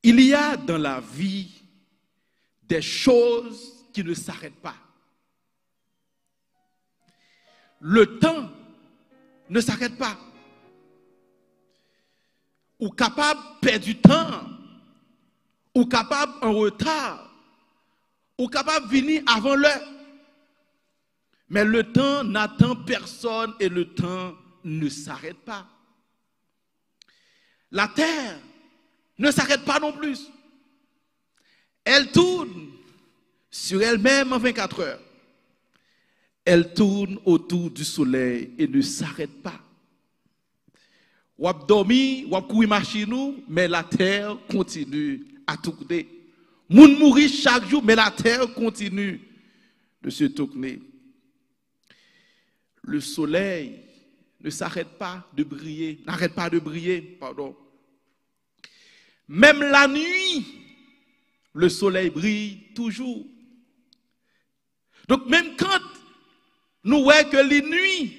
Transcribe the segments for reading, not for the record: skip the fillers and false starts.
Il y a dans la vie des choses qui ne s'arrêtent pas. Le temps ne s'arrête pas. Ou capable de perdre du temps, ou capable en retard, ou capable de venir avant l'heure. Mais le temps n'attend personne et le temps ne s'arrête pas. La terre ne s'arrête pas non plus. Elle tourne sur elle-même en 24 heures. Elle tourne autour du soleil et ne s'arrête pas. Ou a dormi, ou a courir machine, mais la terre continue à tourner. Moun mourit chaque jour, mais la terre continue de se tourner. Le soleil ne s'arrête pas de briller, n'arrête pas de briller, pardon. Même la nuit, le soleil brille toujours. Donc même quand nous voyons que les nuits,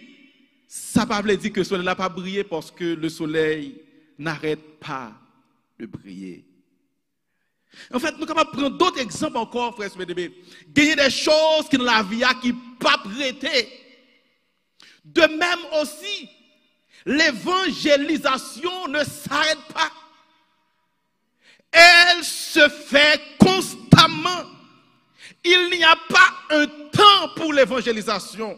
ça ne veut pas dire que le soleil n'a pas brillé parce que le soleil n'arrête pas de briller. En fait, nous sommes capables de prendre d'autres exemples encore, frères et sœurs. Il y a des choses qui dans la vie qui ne sont pas prêtées. De même aussi, l'évangélisation ne s'arrête pas. Elle se fait constamment. Il n'y a pas un temps pour l'évangélisation,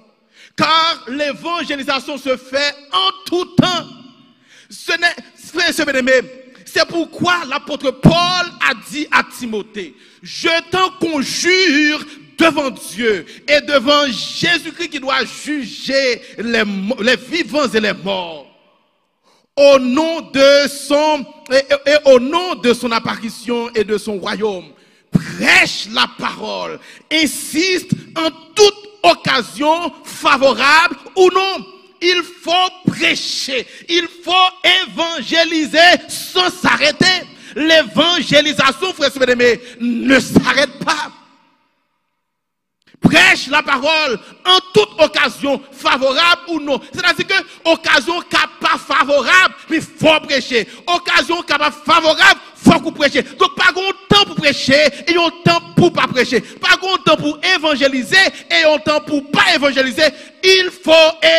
car l'évangélisation se fait en tout temps. C'est pourquoi l'apôtre Paul a dit à Timothée, je t'en conjure devant Dieu et devant Jésus-Christ qui doit juger les vivants et les morts, au nom de son apparition et de son royaume. Prêche la parole, insiste en toute occasion favorable ou non. Il faut prêcher, il faut évangéliser sans s'arrêter. L'évangélisation, frères et sœurs, ne s'arrête pas. Prêche la parole en toute occasion, favorable ou non. C'est-à-dire que occasion qui n'est pas favorable, il faut prêcher. Occasion qui n'est pas favorable, il faut prêcher. Donc, pas de temps pour prêcher et un temps pour pas prêcher. Pas de temps pour évangéliser et un temps pour pas évangéliser. Il faut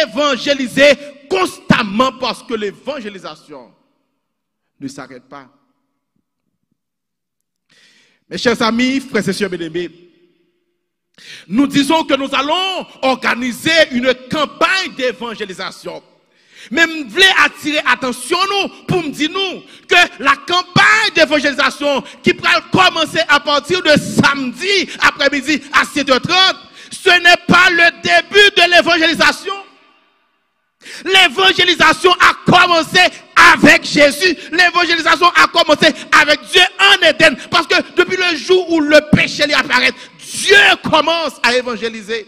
évangéliser constamment parce que l'évangélisation ne s'arrête pas. Mes chers amis, frères et sœurs bien-aimés, nous disons que nous allons organiser une campagne d'évangélisation. Mais je voulais attirer attention nous pour me dire nous que la campagne d'évangélisation qui va commencer à partir de samedi après-midi à 7h30, ce n'est pas le début de l'évangélisation. L'évangélisation a commencé avec Jésus. L'évangélisation a commencé avec Dieu en Éden. Parce que depuis le jour où le péché lui apparaît, Dieu commence à évangéliser.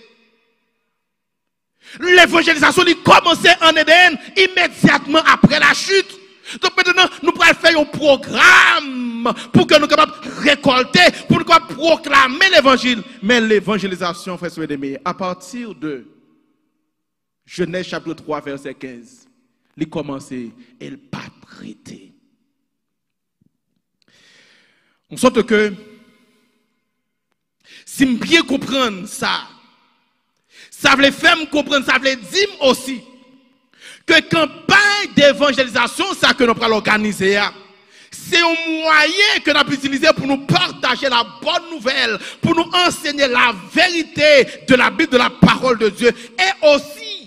L'évangélisation lui commençait en Éden immédiatement après la chute. Donc maintenant, nous pourrons faire un programme pour que nous soyons capables de récolter, pour nous capables de proclamer l'évangile. Mais l'évangélisation, frères et sœurs, à partir de Genèse chapitre 3, verset 15, il commence et il pas prêté. En sorte que, si je bien comprendre ça, ça veut faire me comprendre, ça veut dire aussi que campagne d'évangélisation, ça que nous allons organiser, c'est un moyen que nous allons utiliser pour nous partager la bonne nouvelle, pour nous enseigner la vérité de la Bible, de la parole de Dieu, et aussi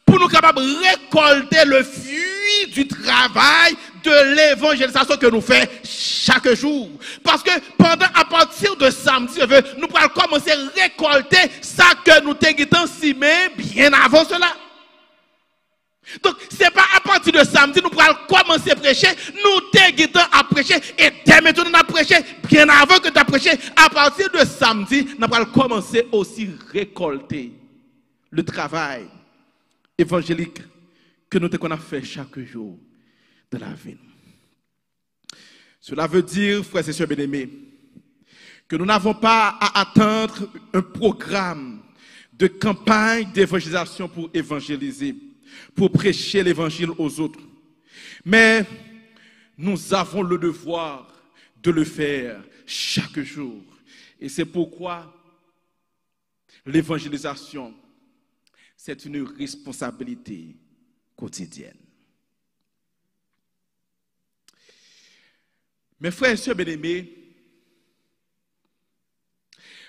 pour nous capables de récolter le fruit du travail de l'évangélisation que nous faisons chaque jour. Parce que à partir de samedi, nous pourrons commencer à récolter ça que nous t'inquiétons si mais bien avant cela. Donc, ce n'est pas à partir de samedi, nous pourrons commencer à prêcher, nous t'inquiétons à prêcher, et dès maintenant nous avons prêché, bien avant que tu as prêché, à partir de samedi, nous pourrons commencer aussi à récolter le travail évangélique que nous avons fait chaque jour de la vie. Cela veut dire, frères et sœurs bien-aimés, que nous n'avons pas à attendre un programme de campagne d'évangélisation pour évangéliser, pour prêcher l'évangile aux autres. Mais nous avons le devoir de le faire chaque jour. Et c'est pourquoi l'évangélisation, c'est une responsabilité quotidienne. Mes frères et sœurs bien-aimés,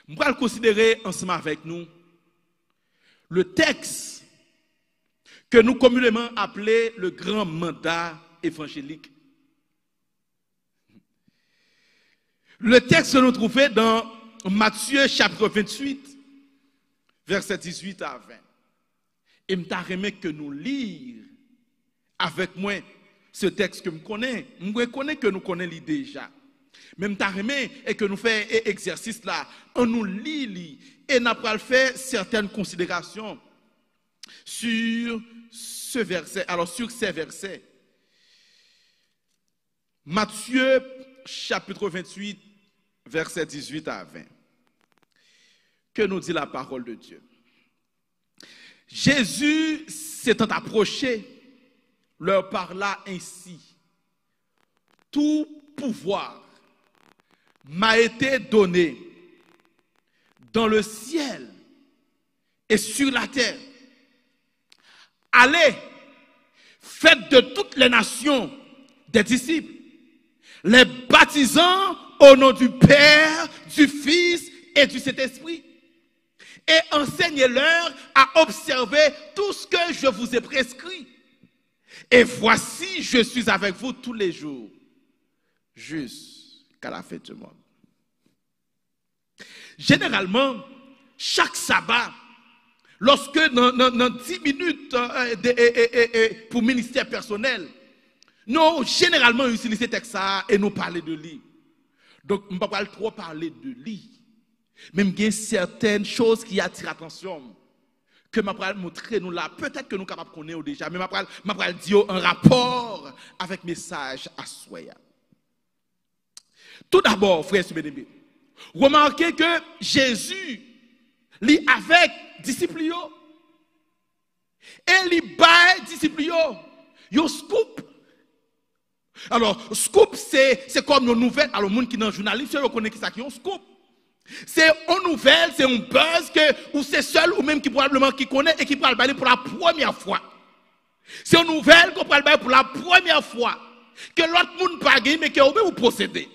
je vais considérer ensemble avec nous le texte que nous communément appelons le grand mandat évangélique. Le texte que nous trouvons dans Matthieu chapitre 28, versets 18 à 20. Et je t'aimerais que nous lisions avec moi ce texte que je connais. Je reconnais que nous connaissons déjà. Mais je t'aimerais et que nous faisons exercice là. On nous lit et nous allons faire certaines considérations sur ce verset. Alors sur ces versets. Matthieu chapitre 28, versets 18 à 20. Que nous dit la parole de Dieu? Jésus s'étant approché, leur parla ainsi. Tout pouvoir m'a été donné dans le ciel et sur la terre. Allez, faites de toutes les nations des disciples, les baptisant au nom du Père, du Fils et du Saint-Esprit. Et enseignez-leur à observer tout ce que je vous ai prescrit. Et voici, je suis avec vous tous les jours, jusqu'à la fin du monde. Généralement, chaque sabbat, lorsque dans 10 minutes pour ministère personnel, nous généralement utilisons ce texte et nous parlons de lui. Donc, je ne vais pas trop parler de lui. Même il y a certaines choses qui attirent l'attention que je vais montrer nous là. Peut-être que nous sommes capables de connaître déjà, mais je vais dire un rapport avec le message à soi. Tout d'abord, frères et sœurs, remarquez que Jésus lit avec disciples et lit bail disciples yo scoop. Alors, scoop c'est comme une nouvelle. Alors, les gens qui sont journalistes, ils connaissent qui ça qui est un scoop. C'est une nouvelle, c'est un buzz que ou c'est seul ou même qui probablement qui connaît et qui parle pour la première fois. C'est une nouvelle qu'on parle pour la première fois que l'autre monde pas gagné mais que vous possédez.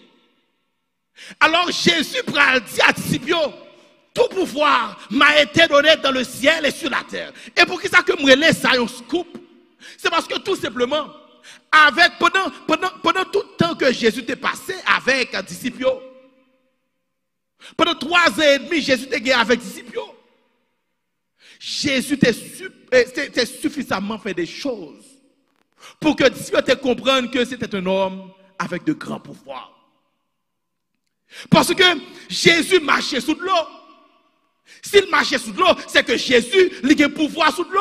Alors Jésus pral dit à disciples, tout pouvoir m'a été donné dans le ciel et sur la terre. Et pour qui ça que me laisse ça un scoop? C'est parce que tout simplement avec pendant tout le temps que Jésus était passé avec les disciples. Pendant 3 ans et demi, Jésus était avec les disciples. Jésus était suffisamment fait des choses pour que les disciples comprennent que c'était un homme avec de grands pouvoirs. Parce que Jésus marchait sous l'eau. S'il marchait sous l'eau, c'est que Jésus il a un pouvoir sous l'eau.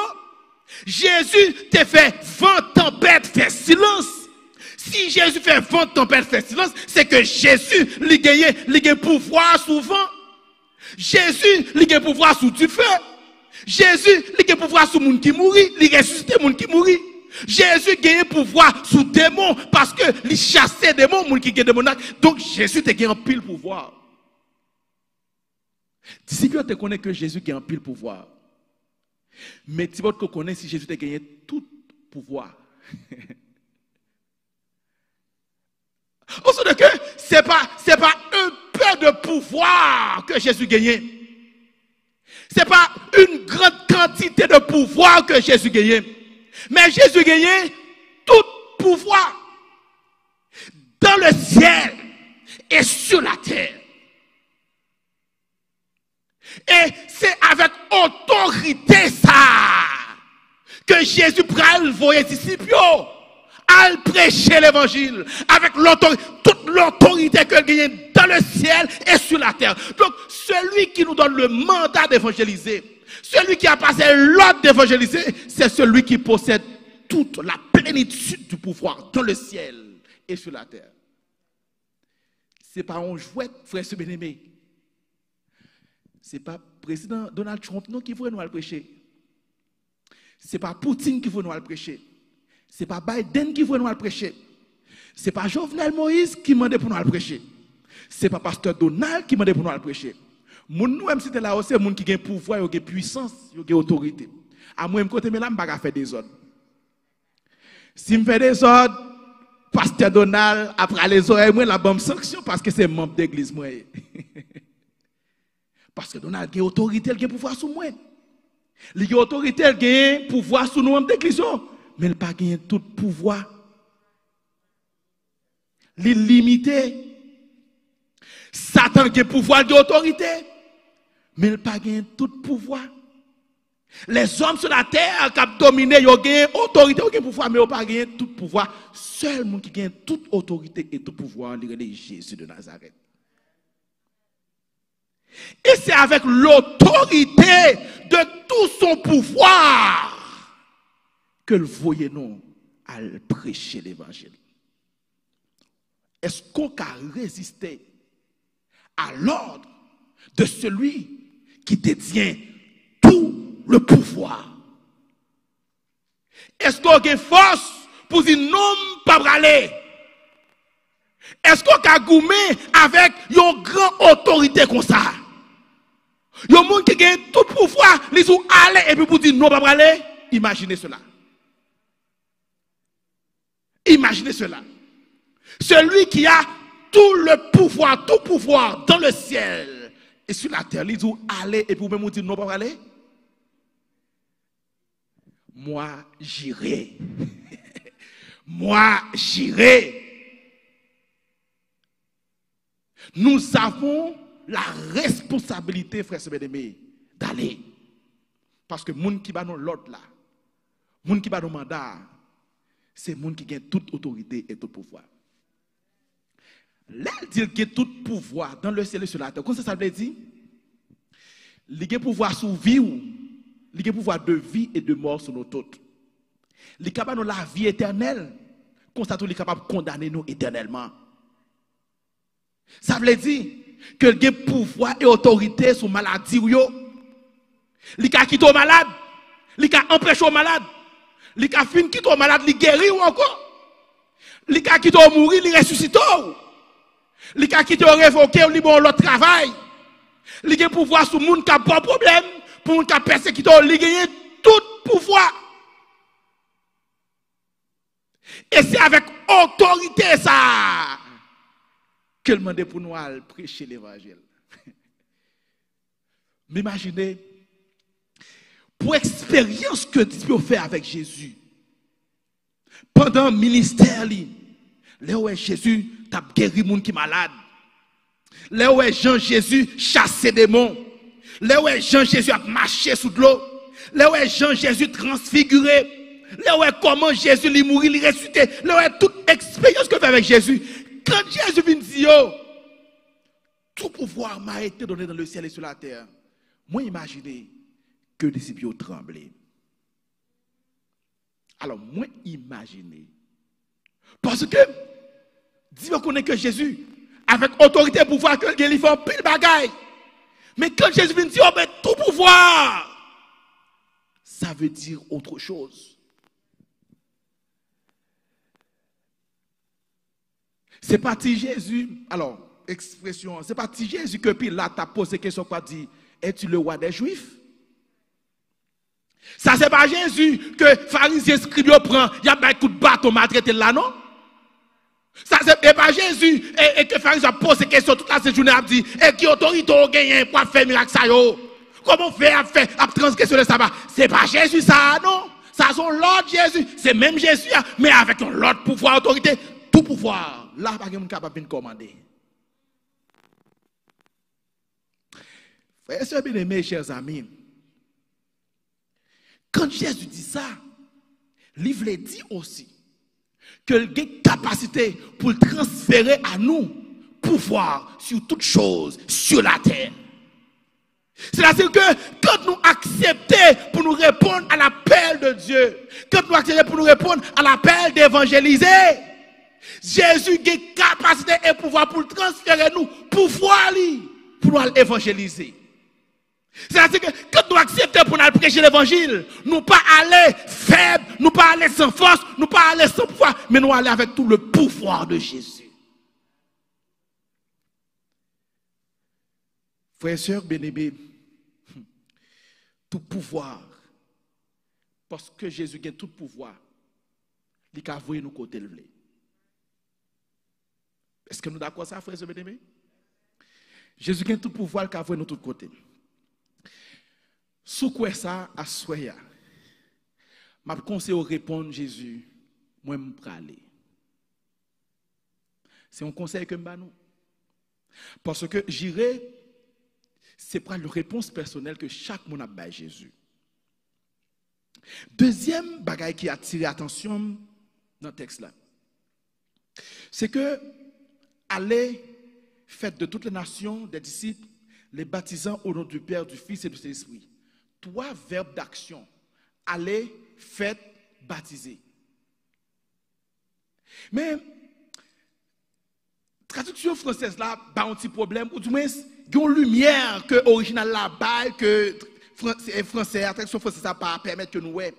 Jésus t'a fait vent, tempête, fait silence. Si Jésus fait vent, tempête, fait silence, c'est que Jésus il a un pouvoir sous vent. Jésus il a un pouvoir sous du feu. Jésus il a un pouvoir sous monde qui mourit, il ressuscite monde qui mourit. Jésus a un pouvoir sous démons parce que il chasse des démons, monde qui ont démons. Donc Jésus a un pile pouvoir. Disciples te connaissent que Jésus a un pile pouvoir. Mais tu vois que connaît si Jésus a gagné tout pouvoir. On sait que c'est pas un peu de pouvoir que Jésus a gagné. C'est pas une grande quantité de pouvoir que Jésus a gagné. Mais Jésus a gagné tout pouvoir dans le ciel et sur la terre. Et c'est avec autorité ça que Jésus pral voyer disciples à prêcher l'évangile avec toute l'autorité qu'il gagne dans le ciel et sur la terre. Donc celui qui nous donne le mandat d'évangéliser, celui qui a passé l'ordre d'évangéliser, c'est celui qui possède toute la plénitude du pouvoir dans le ciel et sur la terre. C'est pas un jouet, frère et bien-aimé. Ce n'est pas le président Donald Trump non, qui veut nous le prêcher. Ce n'est pas Poutine qui veut nous le prêcher. Ce n'est pas Biden qui veut nous le prêcher. Ce n'est pas Jovenel Moïse qui demande pour nous le prêcher. Ce n'est pas pasteur Donald qui m'a demandé pour nous prêcher. Moun nous même si là c'est moun qui a pouvoir, qui a puissance, qui a autorité. À moi, côté mais là, je ne vais pas faire des ordres. Si je fais des ordres, pasteur Donald, après les oreilles, moi, la bonne sanction parce que c'est membre d'église. Moi. Parce que Donald a autorité, il a pouvoir sur moi. Il a autorité, il a pouvoir sur nous membres d'église. Mais il n'a pas gagné tout pouvoir. Il est limité. Satan a pouvoir d'autorité. Mais il n'a pas gagné tout pouvoir. Les hommes sur la terre qui ont dominé, ils ont gagné autorité, ils ont gagné pouvoir, mais ils n'ont pas gagné tout pouvoir. Seul monde qui gagne toute autorité et tout pouvoir, c'est Jésus de Nazareth. Et c'est avec l'autorité de tout son pouvoir que le voyait nous à prêcher l'évangile. Est-ce qu'on a résisté à l'ordre de celui qui détient tout le pouvoir? Est-ce qu'on a force pour dire non, pas braler? Est-ce qu'on a goumé avec une grande autorité comme ça? Il y a un monde qui a tout pouvoir, ils sont allés et puis pour dire non, pas braler? Imaginez cela. Imaginez cela. Celui qui a tout le pouvoir, tout pouvoir dans le ciel et sur la terre, ils sont allés et puis même dire non, pas braler? Moi, j'irai. Moi, j'irai. Nous avons la responsabilité, frères et sœurs bien-aimés, d'aller. Parce que les gens qui va dans l'ordre là, les gens qui va dans le mandat, c'est les gens qui ont toute autorité et tout pouvoir. Là, il dit qu'il y a tout pouvoir dans le ciel et sur la terre. Comment ça veut dire? Il y a pouvoir sur vie, il y a pouvoir de vie et de mort sur nous toutes. Il est capable de la vie éternelle, comme ça, il est capable de condamner nous éternellement. Ça veut dire que il y a pouvoir et autorité sur la maladie. Il a quitté au malade, il a empêché au malade, il a fini quitter au malade, il guérit ou encore. Il a quitté au mourir, il ressuscite. Il a quitté au révoqué, il bon l'autre travail. Il a pouvoir sur le monde qui a pas de problème, pour le monde qui a persécuté, il a tout pouvoir. Et c'est avec autorité ça que le demande pour nous à prêcher l'évangile. M'imaginez, pour l'expérience que Dieu fait avec Jésus, pendant le ministère, là où Jésus a guéri les gens qui sont malades, là où Jean Jésus chassé des démons, là où Jean Jésus a marché sous l'eau, là où Jean Jésus transfiguré, là où comment Jésus lui mourit, lui ressuscité, là où toute expérience que fait avec Jésus. Quand Jésus vient dire, tout pouvoir m'a été donné dans le ciel et sur la terre, moi imaginez que les disciples ont tremblé. Alors, moi imaginez. Parce que Dieu connaît que Jésus, avec autorité et pouvoir, qu'il fait un pile bagaille. Mais quand Jésus vient dire, oh, ben, tout pouvoir, ça veut dire autre chose. C'est pas Jésus, alors, expression, c'est pas Jésus que Pilate a posé question quoi dit, es-tu le roi des Juifs? Ça c'est pas Jésus que pharisiens scribes prend, il y a un coup de bâton maltraité là non? Ça c'est pas Jésus et que pharisiens posé question toute la journée a dit, et qui autorité on gagne pour faire miracle ça yo? Comment faire à transgression le sabbat? C'est pas Jésus ça non? Ça sont l'autre Jésus, c'est même Jésus mais avec l'autre pouvoir autorité, tout pouvoir. Là, pas quelqu'un capable de commander. Frères et sœurs bien-aimés, chers amis, quand Jésus dit ça, il veut dit aussi que il a une capacité pour transférer à nous pouvoir sur toutes choses sur la terre. C'est-à-dire que quand nous acceptons pour nous répondre à l'appel de Dieu, quand nous acceptons pour nous répondre à l'appel d'évangéliser, Jésus a une capacité et pouvoir pour transférer nous pouvoir pour nous évangéliser. C'est-à-dire que quand nous acceptons pour nous prêcher l'évangile, nous pas aller faibles, nous pas aller sans force, nous pas aller sans pouvoir, mais nous aller avec tout le pouvoir de Jésus. Frères et sœurs bien-aimés, tout pouvoir, parce que Jésus a tout pouvoir, il a envoyé nous côté le blé. Est-ce que nous sommes d'accord ça, frères et sœurs bien-aimés? Jésus a tout pouvoir, il a envoyé nous tout côté. Sous quoi ça, à soya, je conseille de répondre Jésus, moi je vais aller. C'est un conseil que je donne. Parce que j'irai, c'est pas la réponse personnelle que chaque monde a à Jésus. Deuxième bagaille qui a attiré l'attention dans le texte là, c'est que allez, faites de toutes les nations des disciples, les baptisant au nom du Père, du Fils et du Saint-Esprit. 3 verbes d'action. Allez, faites, baptiser. Mais traduction française là, pas un petit problème, ou du moins, il y a une lumière que l'original là-bas, que français, la traduction française ça pas permettre que nous ouais.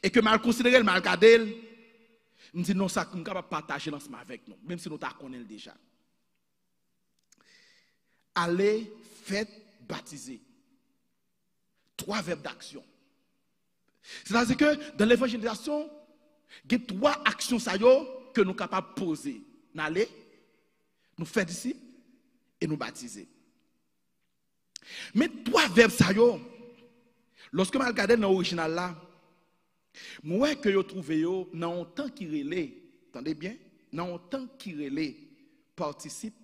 Et que mal considéré, mal regardé, nous dit non, ça, nous sommes capables de partager l'ensemble avec nous, même si nous connaissons déjà. Allez, faites, baptiser. 3 verbes d'action. C'est-à-dire que dans l'évangélisation, il y a 3 actions que nous sommes capables de poser. Nous aller, nous faire disciples et nous baptiser. Mais 3 verbes lorsque je regarde dans l'original là, moi que je trouve dans un temps qui relève, attendez bien, dans un temps qui relève, participe,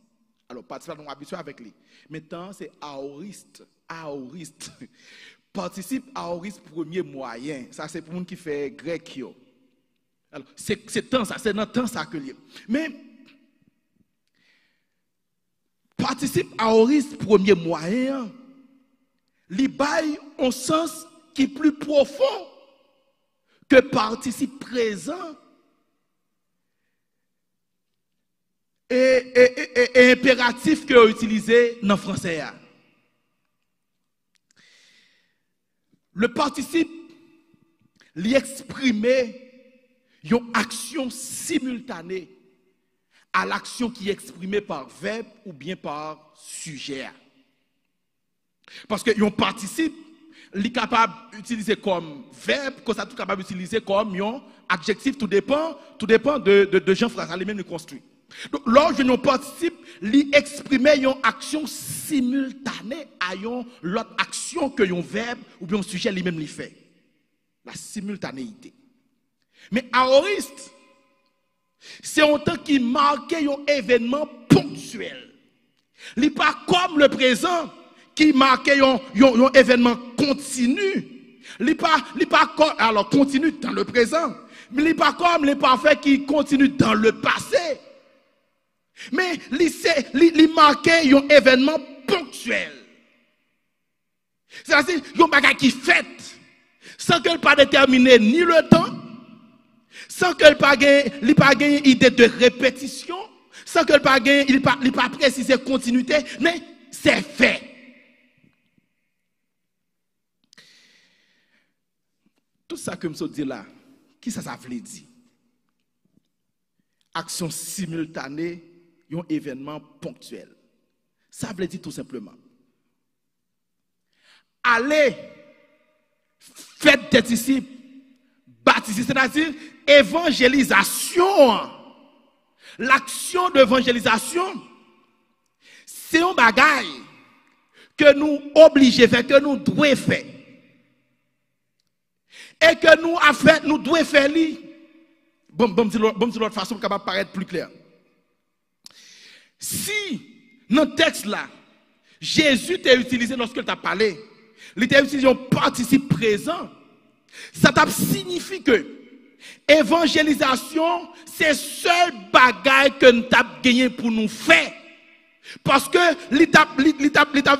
alors participe, nous habitués avec lui. Maintenant c'est aoriste. Participe aoriste premier moyen. Ça c'est pour les gens qui fait grec. Alors c'est temps ça, c'est dans temps ça que lié. Mais participe aoriste premier moyen, li bail en sens qui est plus profond que participe présent et impératif que utilisé dans le français. Le participe lui exprimer une action simultanée à l'action qui est exprimée par verbe ou bien par sujet. Parce que un participe il est capable d'utiliser comme verbe, que ça tout capable d'utiliser comme un adjectif, tout dépend de Jean François, lui-même le construit. Donc, lorsque nous participe, il exprime une action simultanée à l'autre action que un verbe ou bien un sujet lui-même lui fait. La simultanéité. Mais aoriste, c'est un temps qui marque un événement ponctuel. Il n'est pas comme le présent qui marque un événement continu. Il n'est pas comme, alors continue dans le présent, mais il n'est pas comme les parfaits qui continuent dans le passé. Mais il marque un événement ponctuel. C'est-à-dire un bagage qui fait sans qu'elle pas déterminer ni le temps, sans qu'elle pas gagner idée de répétition, sans qu'elle pas gagner, il pas préciser continuité, mais c'est fait. Tout ça que je dis là, qui ça veut dire? Action simultanée, un événement ponctuel. Ça veut dire tout simplement. Allez, faites des disciples, baptisez, c'est-à-dire évangélisation. L'action d'évangélisation, c'est un bagage que nous obligons à faire, que nous devons faire. Et que nous, en fait, nous devons faire. Bon, de l'autre façon, pour paraître plus clair. Si, dans le texte là, Jésus t'a utilisé lorsqu'il t'a parlé, il t'a utilisé un participe présent, ça t'a signifie que évangélisation, c'est le seul bagage que nous avons gagné pour nous faire. Parce que l'étape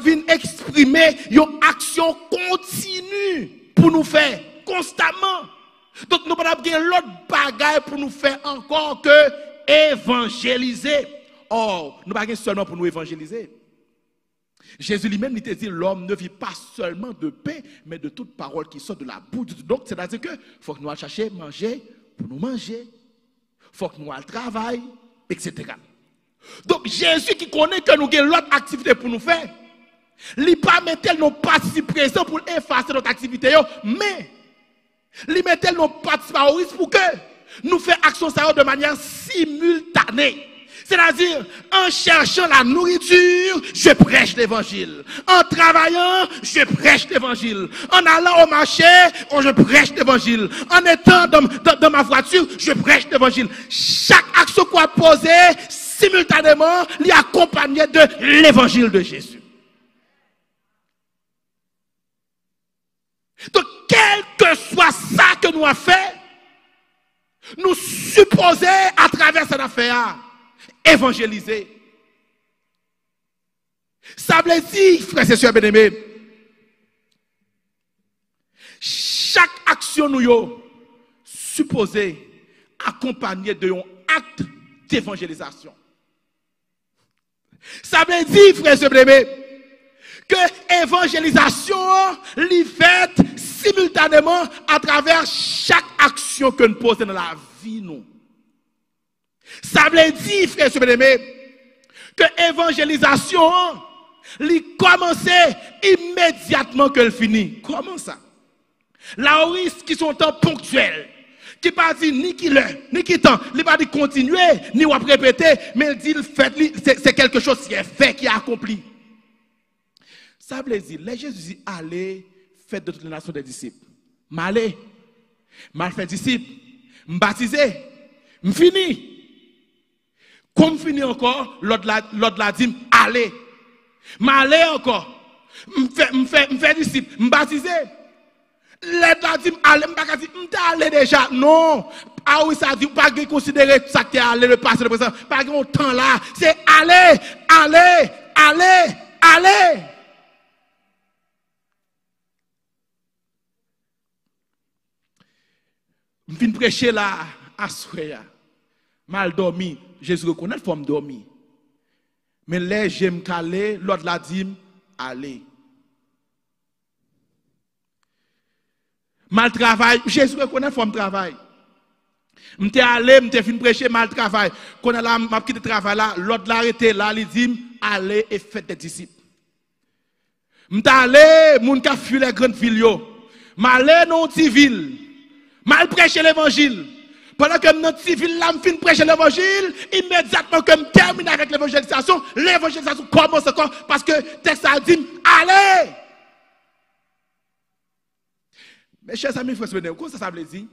vient exprimer une action continue pour nous faire, constamment. Donc nous n'avons pas l'autre bagage pour nous faire encore que évangéliser. Or, nous n'avons pas seulement pour nous évangéliser. Jésus lui-même il te dit l'homme ne vit pas seulement de pain, mais de toute parole qui sort de la bouche. Donc, c'est-à-dire que faut que nous allions chercher manger pour nous manger. Faut que nous allions travailler, etc. Donc Jésus qui connaît que nous avons l'autre activité pour nous faire, il ne pas mettre nos participes présents pour effacer notre activité, mais il mettre nos participes au risque pour que nous fassions action ça de manière simultanée. C'est-à-dire, en cherchant la nourriture, je prêche l'évangile. En travaillant, je prêche l'évangile. En allant au marché, je prêche l'évangile. En étant dans ma voiture, je prêche l'évangile. Chaque action qu'on a posée, simultanément, il est accompagné de l'évangile de Jésus. Donc, quel que soit ça que nous avons fait, nous supposons à travers cette affaire, évangéliser. Ça veut dire, frères et sœurs bien-aimés, chaque action nous supposée accompagnée d'un acte d'évangélisation. Ça veut dire, frères et sœurs bien-aimés, que l'évangélisation est faite simultanément à travers chaque action que nous posons dans la vie nous. Ça veut dire, frères et sœurs bien-aimés, que l'évangélisation commence immédiatement que elle finit. Comment ça? La risque qui sont temps ponctuels, qui pas dit ni qui l'heure, ni qui temps, il pas dit continuer, ni ou répéter, mais il dit c'est quelque chose qui est fait, qui est accompli. Ça veut dire, les Jésus dit allez, faites de toutes les nations des disciples. M'allez, mal fait disciples, m'baptiser, m'fini. Comme fini encore, l'autre l'a dit, allez. M'allez encore. M'fait disciple, m'baptiser. L'autre l'a dit, allez, m'allez déjà. Non. Ah oui, ça dit, pas considérer ça qui est allé, le passé, le présent. Pas grand temps là. C'est allez, allez, allez, allez. Je viens prêcher là, à Soya. Mal dormi. Jésus reconnaît qu'il faut me dormir. Mais là, j'aime caler, l'autre l'a dit, allez. Mal travail, Jésus reconnaît qu'il faut me travailler. Je suis allé, je suis prêcher mal travail. Quand on a quitté le travail là, l'autre l'a arrêté là, il dit, allez et faites des disciples. Je suis allé, mon qui a fui les grandes villes. Je suis allé dans une petite ville. Mal prêcher l'évangile. Pendant que notre civil là, je prêcher l'évangile, immédiatement que je termine avec l'évangélisation commence encore parce que le texte a dit allez. Mes chers amis, frères, comment ça veut dire?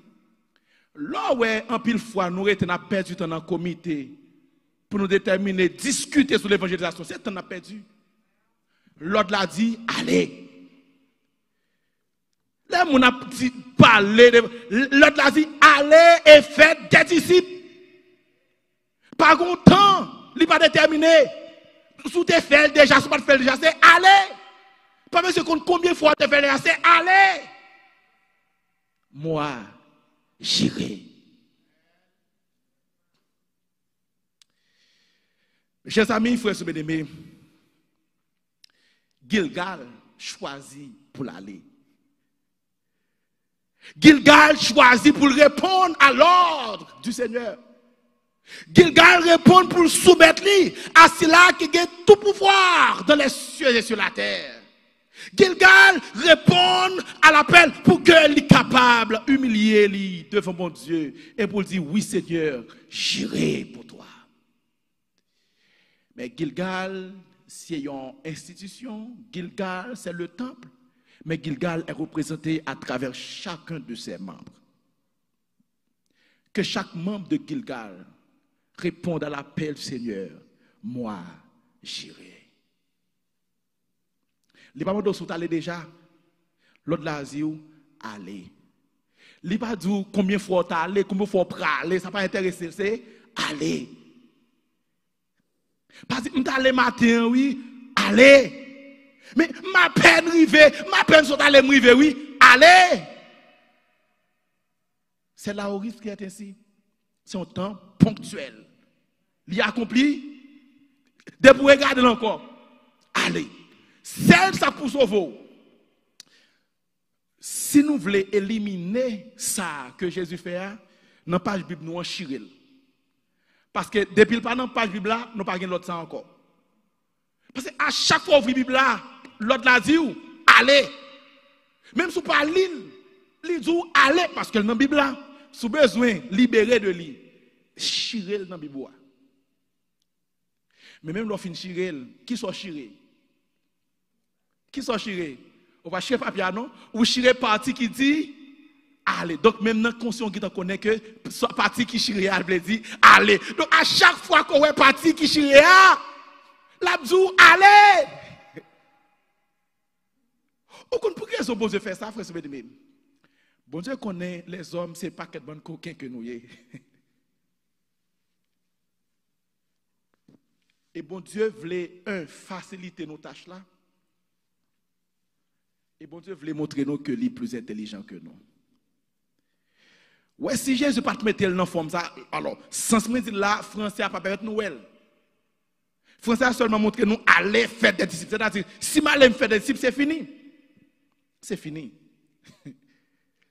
Là où en pile fois nous avons perdu dans un comité pour nous déterminer, discuter sur l'évangélisation, c'est qu'on a perdu. L'autre l'a dit allez. Là, on a parlé, l'autre l'a dit, allez et faites des disciples. Pas longtemps, il n'est pas déterminé. Sous tes fait déjà, sous pas fait déjà, c'est allez. Pas même combien de fois tu fais déjà, c'est allez. Moi, j'irai. Mes chers amis, frères et bien-aimés, Gilgal choisit pour l'aller. Gilgal choisit pour répondre à l'ordre du Seigneur. Gilgal répond pour soumettre à cela qui a tout pouvoir dans les cieux et sur la terre. Gilgal répond à l'appel pour qu'il soit capable d'humilier devant mon Dieu et pour dire oui Seigneur, j'irai pour toi. Mais Gilgal, c'est une institution, Gilgal, c'est le temple. Mais Gilgal est représenté à travers chacun de ses membres. Que chaque membre de Gilgal réponde à l'appel du Seigneur. Moi, j'irai. Les parents sont allés déjà. L'autre l'a dit, allez. Les pas dit combien de fois tu allé, combien de fois tu aller, ça n'a pas intéressé, c'est allez. Pas dit, tu allé matin, oui, allez. Mais ma peine rivée, ma peine sont allés me river, oui, allez. C'est là où risque qui est ainsi. C'est un temps ponctuel. Il a accompli, de pour regarder encore. Allez. Celle ça pour sauver. Si nous voulons éliminer ça que Jésus fait, dans la page Bible, nous en chirel. Parce que depuis pas dans page Bible là, nous pas l'autre ça encore. Parce que à chaque fois ouvrir Bible là, l'autre la dit allez. Même si pas l'île, il dit allez parce que dans Bible là, sous besoin libérer de lui, chirer dans Bible. Mais même lorsqu'on chirer, qui sont chiré? Qui sont chiré? On va chirer papier non ou chirer partie qui dit allez. Donc même dans conscient qui t'en connaît que partie qui chiré a dit allez. Donc à chaque fois qu'on voit partie qui chiré l'abdou allez. Pourquoi est-ce que bon Dieu fait ça, frère? Bon Dieu connaît les hommes, c'est pas quel bon coquin que nous y. Et bon Dieu voulait faciliter nos tâches là. Et bon Dieu voulait montrer nous que lui est plus intelligent que nous. Ouais, si Jésus pas te mettre dans forme ça, alors sans me dire là, français a pas permettre nous elle. Français a seulement montré nous aller faire des disciples. C'est-à-dire, si m'allais faire des disciples, c'est fini. C'est fini.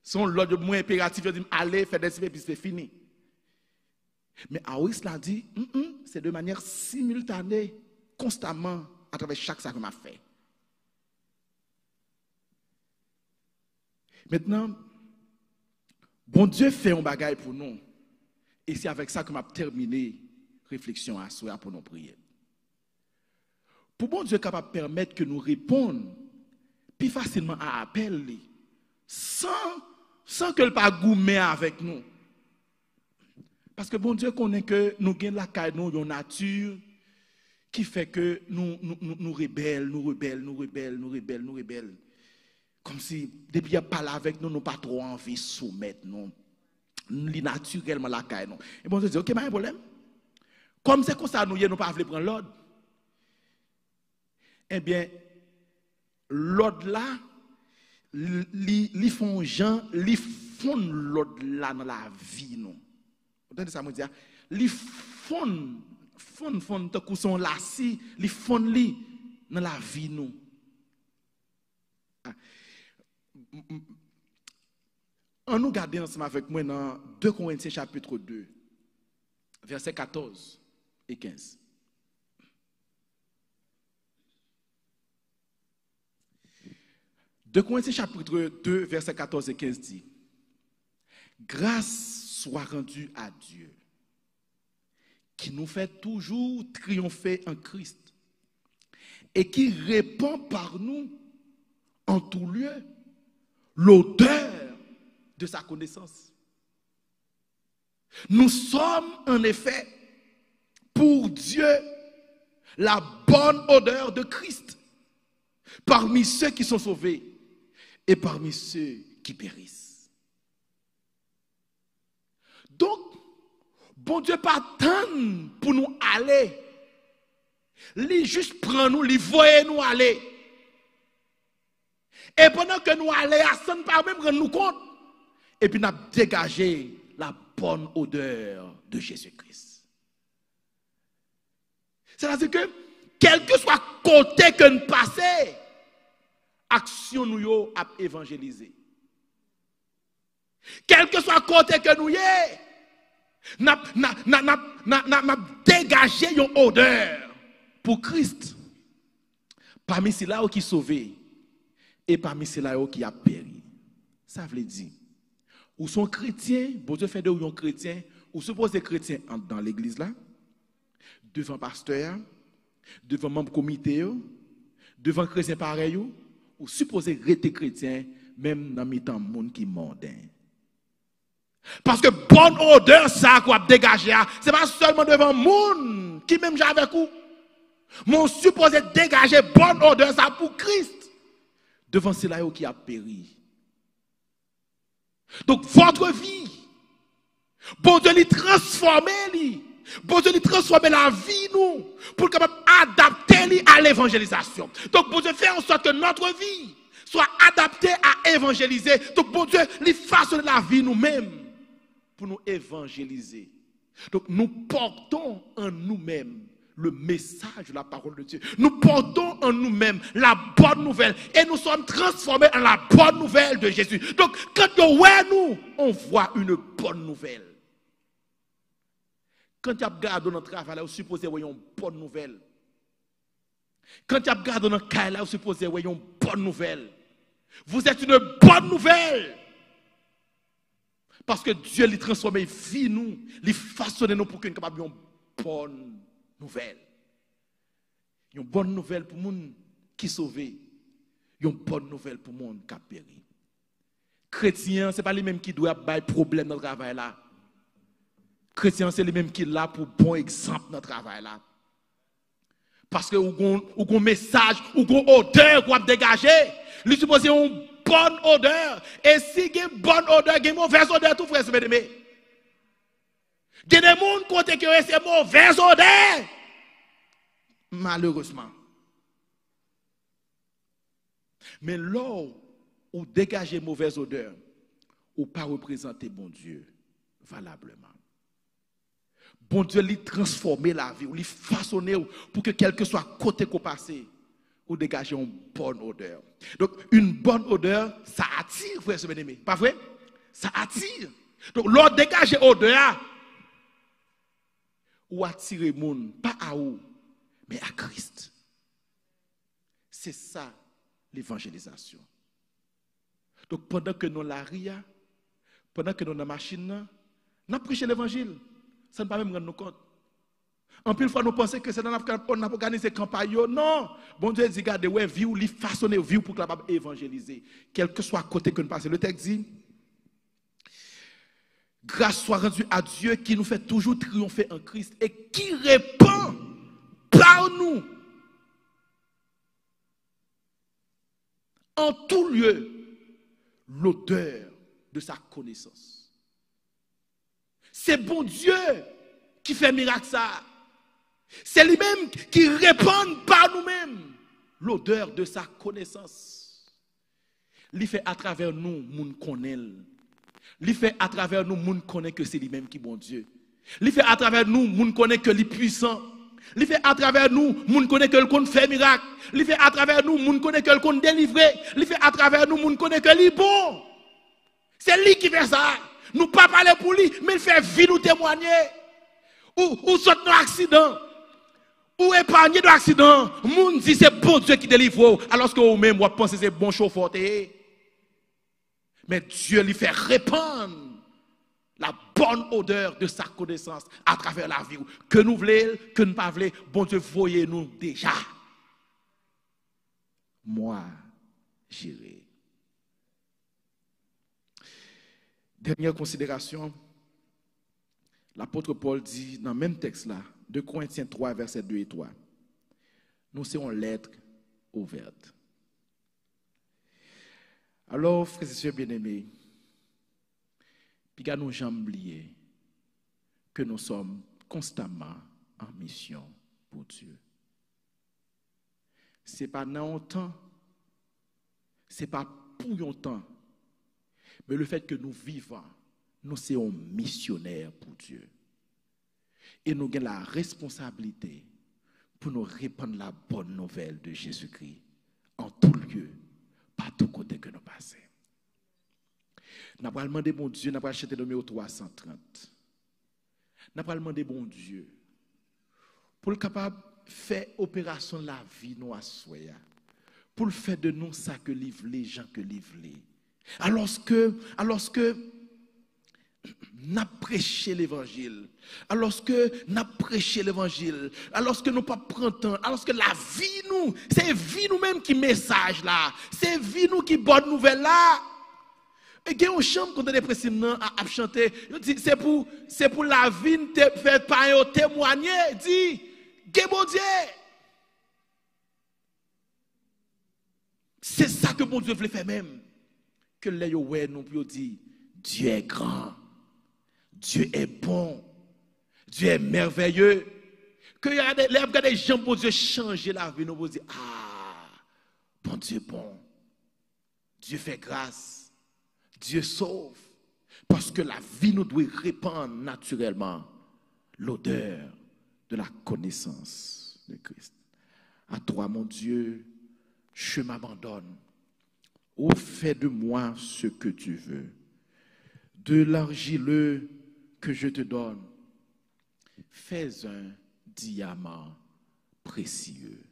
Son l'ordre moins impératif, je dis aller faire des disciples, puis c'est fini. Mais Aouis l'a dit, c'est de manière simultanée, constamment, à travers chaque ça qu'on a fait. Maintenant, bon Dieu fait un bagage pour nous. Et c'est avec ça que m'a terminé réflexion à soi pour nos prières. Pour bon Dieu capable de permettre que nous répondions plus facilement à appel sans que le pas gourmet avec nous. Parce que bon Dieu connaît que nous avons la caille, nous avons une nature qui fait que nous rebelles. Comme si, depuis qu'il n'y a pas là avec nous, nous pas trop envie de soumettre nous. Nous naturellement la caille. Et bon Dieu dit, ok, pas un problème. Comme c'est comme ça, nous ne pas prendre l'ordre. Eh bien, l'ordre là, li font gens, li font l'ordre là dans la vie nous. Vous entendez ça me dire, li font tant que son lassi, li font li dans la vie nous. On nous garde ensemble avec moi dans 2 Corinthiens chapitre 2, versets 14 et 15. 2 Corinthiens chapitre 2, versets 14 et 15 dit, grâce soit rendue à Dieu, qui nous fait toujours triompher en Christ, et qui répand par nous en tout lieu l'odeur de sa connaissance. Nous sommes en effet pour Dieu la bonne odeur de Christ parmi ceux qui sont sauvés et parmi ceux qui périssent. Donc, bon Dieu pas attendre pour nous aller. Il juste prend nous, il voit nous aller. Et pendant que nous allons, ça ne pas même rendre nous compte. Et puis nous avons dégagé la bonne odeur de Jésus-Christ. C'est-à-dire que, quel que soit côté que nous passons, action nous yo a évangéliser. Quel que soit côté que nous y n'a dégagé une odeur pour Christ. Parmi ceux-là qui sont sauvés et parmi ceux-là qui a péri. Ça veut dire, ou sont chrétiens, bon Dieu fait de ou sont chrétiens, ou supposés chrétiens dans l'église là, devant pasteur, devant membre comité, devant chrétien pareil, ou supposés rester chrétiens, même dans le temps monde qui mondain. Parce que bonne odeur, ça qu'on a dégagé, ce n'est pas seulement devant monde qui même j'ai avec vous. Mon supposé dégager bonne odeur, ça pour Christ. Devant cela qui a péri. Donc votre vie, bon Dieu lui transformer, bon Dieu lui transformer la vie nous, pour capable adapter à l'évangélisation. Donc bon Dieu fait en sorte que notre vie soit adaptée à évangéliser. Donc bon Dieu lui façonne la vie nous-mêmes pour nous évangéliser. Donc nous portons en nous-mêmes le message de la parole de Dieu. Nous portons en nous-mêmes la bonne nouvelle et nous sommes transformés en la bonne nouvelle de Jésus. Donc, quand nous, on voit une bonne nouvelle. Quand tu as regardé dans notre travail, vous supposez avoir une bonne nouvelle. Quand tu as regardé dans notre cas, vous supposez avoir une bonne nouvelle. Vous êtes une bonne nouvelle. Parce que Dieu lui transforme vie nous, lui façonne nous pour que nous soyons capables d'une bonne nouvelle. Une bonne nouvelle pour les gens qui sont sauvés. Une bonne nouvelle pour les gens qui ont péri. Chrétien, ce n'est pas les mêmes qui doivent avoir des problèmes dans le travail là. Chrétien, c'est les mêmes qui sont là pour bon exemple dans le travail là. Parce que vous avez un message, vous avez une odeur qu'on a dégagé. Lui suppose une bonne odeur. Et si il y a une bonne odeur, il y a une mauvaise odeur, tout frère, c'est bien. Il y a des gens qui ont c'est mauvaise odeur. Malheureusement. Mais là où dégager mauvaise odeur, ou pas représenter bon Dieu valablement. Bon Dieu lui transformer la vie, ou lui façonner pour que quel que soit côté qu'on passe, ou dégager une bonne odeur. Donc une bonne odeur, ça attire, frère bien-aimé. Pas vrai? Ça attire. Donc l'autre dégager odeur, ou attirer monde, pas à vous, mais à Christ. C'est ça l'évangélisation. Donc pendant que nous la ria, pendant que nous dans la machine, nous prêchons l'évangile. Ça ne pas même rendre nous compte. En plus, fois nous pensons que c'est dans on a organisé campagne. Non, bon Dieu dit regardez ouais vie ou li façonner vie pour capable évangéliser, quel que soit côté que nous passons. Le texte dit grâce soit rendue à Dieu qui nous fait toujours triompher en Christ et qui répand par nous en tout lieu l'odeur de sa connaissance. C'est bon Dieu qui fait miracle ça. C'est lui-même qui répand par nous-mêmes l'odeur de sa connaissance. Il fait à travers nous, moun connaît. Il fait à travers nous, moun connaît que c'est lui-même qui est bon Dieu. Il fait à travers nous, moun connaît que lui puissant. Il fait à travers nous, moun connaît que le compte fait miracle. Il fait à travers nous, moun connaît que le compte délivré. Il fait à travers nous, moun connaît que lui bon. C'est lui qui fait ça. Nous pas parler pour lui, mais il fait vie nous témoigner. Ou saute dans l'accident. Ou épargner de l'accident. Moun dit c'est bon Dieu qui délivre. Alors que vous-même, vous pensez que c'est bon chauffeur. Mais Dieu lui fait répandre la bonne odeur de sa connaissance à travers la vie. Que nous voulons, que nous ne pas voulons, bon Dieu, voyez-nous déjà. Moi, j'irai. Dernière considération, l'apôtre Paul dit dans le même texte là, 2 Corinthiens 3, versets 2 et 3, nous sommes lettres ouvertes. Alors, frères et sœurs bien-aimés, puis nous jamais oublier que nous sommes constamment en mission pour Dieu. Ce n'est pas dans un temps, ce n'est pas pour un temps, mais le fait que nous vivons, nous sommes missionnaires pour Dieu. Et nous avons la responsabilité pour nous répandre la bonne nouvelle de Jésus-Christ en tout lieu, partout côté que nous passons. Nous avons demandé bon Dieu, nous avons acheté le numéro 330. Nous avons demandé bon Dieu pour le capable de faire opération la vie nous à soi, pour le faire de nous ça que livre les gens que livre les. Alors que nous prêchons l'évangile, alors que nous prêchons l'évangile, alors que nous pas prendre temps, alors que la vie nous, c'est vie nous-mêmes qui message là, c'est vie nous qui bonne nouvelle là. Et il y a une chambre quand on est pressé à chanter, c'est pour la vie te faire pas témoigner, dit, bon Dieu. C'est ça que bon Dieu voulait faire même. Que les ouais nous peut dire Dieu est grand, Dieu est bon, Dieu est merveilleux. Que les gens pour Dieu changer la vie, nous vous dire bon Dieu bon, Dieu fait grâce, Dieu sauve, parce que la vie nous doit répandre naturellement l'odeur de la connaissance de Christ. À toi mon Dieu, je m'abandonne. Oh, fais de moi ce que tu veux. De l'argileux que je te donne, fais un diamant précieux.